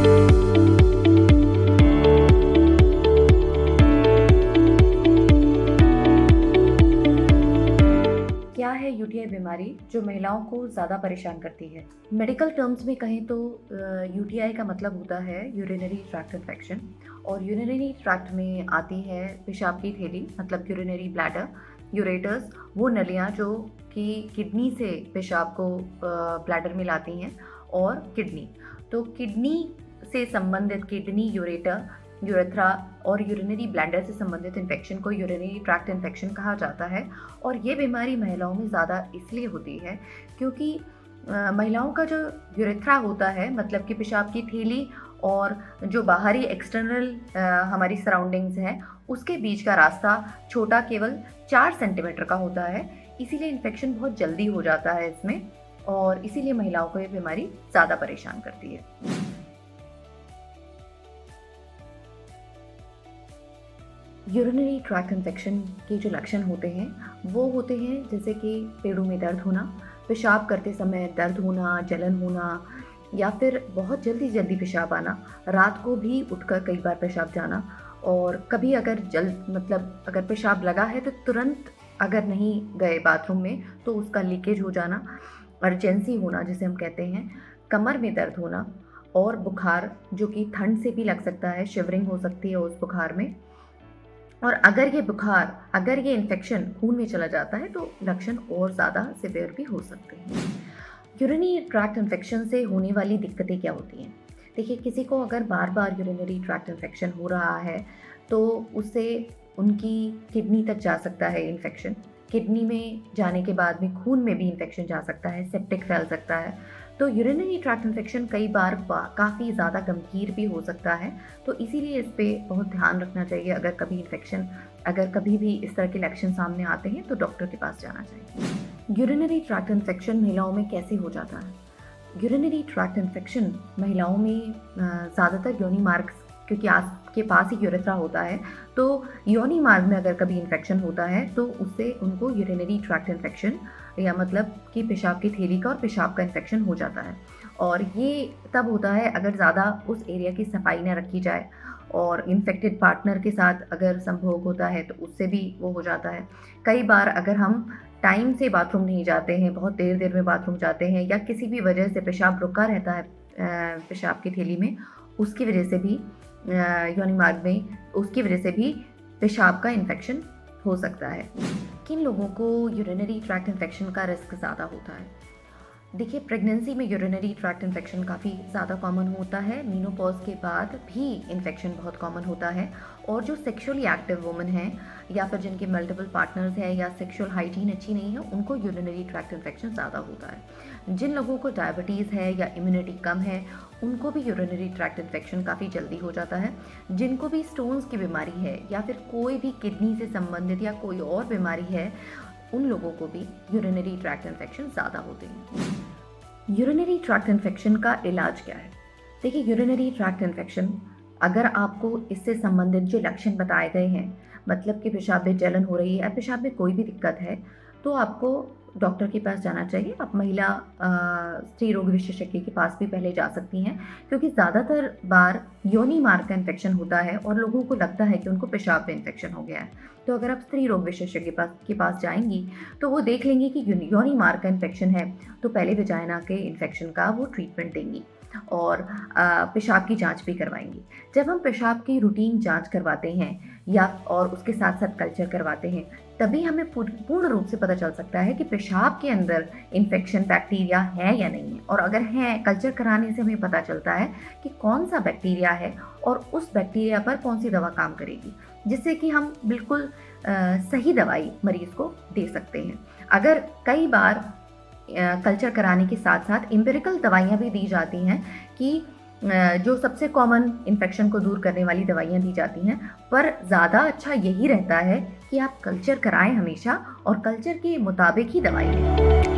क्या है यूटीआई बीमारी जो महिलाओं को ज़्यादा परेशान करती है? मेडिकल टर्म्स में कहें तो यूटीआई का मतलब होता है यूरिनरी ट्रैक्ट इन्फेक्शन, और यूरिनरी ट्रैक्ट में आती है पेशाब की थैली, मतलब यूरिनरी ब्लैडर, यूरेटर्स, वो नलियाँ जो कि किडनी से पेशाब को ब्लैडर में लाती हैं, और किडनी। तो किडनी से संबंधित किडनी, यूरेटर, यूरेथ्रा और यूरिनरी ब्लैडर से संबंधित इन्फेक्शन को यूरिनरी ट्रैक्ट इन्फेक्शन कहा जाता है। और ये बीमारी महिलाओं में ज़्यादा इसलिए होती है क्योंकि महिलाओं का जो यूरेथ्रा होता है, मतलब कि पेशाब की थैली और जो बाहरी एक्सटर्नल हमारी सराउंडिंग्स हैं, उसके बीच का रास्ता छोटा, केवल 4 सेंटीमीटर का होता है। इसीलिए इन्फेक्शन बहुत जल्दी हो जाता है इसमें, और इसीलिए महिलाओं को ये बीमारी ज़्यादा परेशान करती है। यूरिनरी ट्रैक्ट इन्फेक्शन के जो लक्षण होते हैं वो होते हैं जैसे कि पेड़ों में दर्द होना, पेशाब करते समय दर्द होना, जलन होना, या फिर बहुत जल्दी पेशाब आना, रात को भी उठकर कई बार पेशाब जाना, और कभी अगर अगर पेशाब लगा है तो तुरंत अगर नहीं गए बाथरूम में तो उसका लीकेज हो जाना, अर्जेंसी होना जिसे हम कहते हैं, कमर में दर्द होना, और बुखार जो कि ठंड से भी लग सकता है, शिवरिंग हो सकती है उस बुखार में। और अगर ये इन्फेक्शन खून में चला जाता है तो लक्षण और ज़्यादा सिवियर भी हो सकते हैं। यूरिनरी ट्रैक्ट इन्फेक्शन से होने वाली दिक्कतें क्या होती हैं? देखिए, किसी को अगर बार बार यूरिनरी ट्रैक्ट इन्फेक्शन हो रहा है तो उससे उनकी किडनी तक जा सकता है इन्फेक्शन। किडनी में जाने के बाद में खून में भी इन्फेक्शन जा सकता है, सेप्टिक फैल सकता है। तो यूरिनरी ट्रैक्ट इन्फेक्शन कई बार काफ़ी ज़्यादा गंभीर भी हो सकता है, तो इसीलिए इस पे बहुत ध्यान रखना चाहिए। अगर कभी भी इस तरह के लक्षण सामने आते हैं तो डॉक्टर के पास जाना चाहिए। यूरिनरी ट्रैक्ट इन्फेक्शन महिलाओं में कैसे हो जाता है? यूरिनरी ट्रैक्ट इन्फेक्शन महिलाओं में ज़्यादातर योनि मार्ग, क्योंकि आपके पास ही यूरेथ्रा होता है, तो योनि मार्ग में अगर कभी इन्फेक्शन होता है तो उससे उनको यूरिनरी ट्रैक्ट इन्फेक्शन, या मतलब कि पेशाब की थैली का और पेशाब का इन्फेक्शन हो जाता है। और ये तब होता है अगर ज़्यादा उस एरिया की सफाई न रखी जाए, और इन्फेक्टेड पार्टनर के साथ अगर संभोग होता है तो उससे भी वो हो जाता है। कई बार अगर हम टाइम से बाथरूम नहीं जाते हैं, बहुत देर में बाथरूम जाते हैं, या किसी भी वजह से पेशाब रुका रहता है पेशाब की थैली में, उसकी वजह से भी योनि मार्ग में, उसकी वजह से भी पेशाब का इन्फेक्शन हो सकता है। किन लोगों को यूरिनरी ट्रैक्ट इन्फेक्शन का रिस्क ज़्यादा होता है? देखिए, प्रेगनेंसी में यूरिनरी ट्रैक्ट इन्फेक्शन काफ़ी ज़्यादा कॉमन होता है। मेनोपॉज के बाद भी इन्फेक्शन बहुत कॉमन होता है, और जो सेक्सुअली एक्टिव वुमेन हैं, या फिर जिनके मल्टीपल पार्टनर्स हैं, या सेक्सुअल हाइजीन अच्छी नहीं है, उनको यूरिनरी ट्रैक्ट इन्फेक्शन ज़्यादा होता है। जिन लोगों को डायबिटीज़ है या इम्यूनिटी कम है, उनको भी यूरिनरी ट्रैक्ट इन्फेक्शन काफ़ी जल्दी हो जाता है। जिनको भी स्टोन्स की बीमारी है, या फिर कोई भी किडनी से संबंधित या कोई और बीमारी है, उन लोगों को भी यूरिनरी ट्रैक्ट इन्फेक्शन ज़्यादा होते हैं। यूरिनरी ट्रैक्ट इन्फेक्शन का इलाज क्या है? देखिए, यूरिनरी ट्रैक्ट इन्फेक्शन, अगर आपको इससे संबंधित जो लक्षण बताए गए हैं, मतलब कि पेशाब में जलन हो रही है या पेशाब में कोई भी दिक्कत है, तो आपको डॉक्टर के पास जाना चाहिए। आप महिला स्त्री रोग विशेषज्ञ के पास भी पहले जा सकती हैं, क्योंकि ज़्यादातर बार योनि मार्ग का इन्फेक्शन होता है और लोगों को लगता है कि उनको पेशाब में इन्फेक्शन हो गया है। तो अगर आप स्त्री रोग विशेषज्ञ के पास जाएंगी तो वो देख लेंगे कि योनि मार्ग का इन्फेक्शन है, तो पहले वेजाइना के इन्फेक्शन का वो ट्रीटमेंट देंगी, और पेशाब की जांच भी करवाएंगी। जब हम पेशाब की रूटीन जांच करवाते हैं, या और उसके साथ साथ कल्चर करवाते हैं, तभी हमें पूर्ण रूप से पता चल सकता है कि पेशाब के अंदर इन्फेक्शन, बैक्टीरिया है या नहीं है। और अगर है, कल्चर कराने से हमें पता चलता है कि कौन सा बैक्टीरिया है और उस बैक्टीरिया पर कौन सी दवा काम करेगी, जिससे कि हम बिल्कुल सही दवाई मरीज को दे सकते हैं। अगर कई बार कल्चर कराने के साथ साथ एम्पिरिकल दवाइयाँ भी दी जाती हैं, कि जो सबसे कॉमन इन्फेक्शन को दूर करने वाली दवाइयाँ दी जाती हैं, पर ज़्यादा अच्छा यही रहता है कि आप कल्चर कराएं हमेशा, और कल्चर के मुताबिक ही दवाई लें।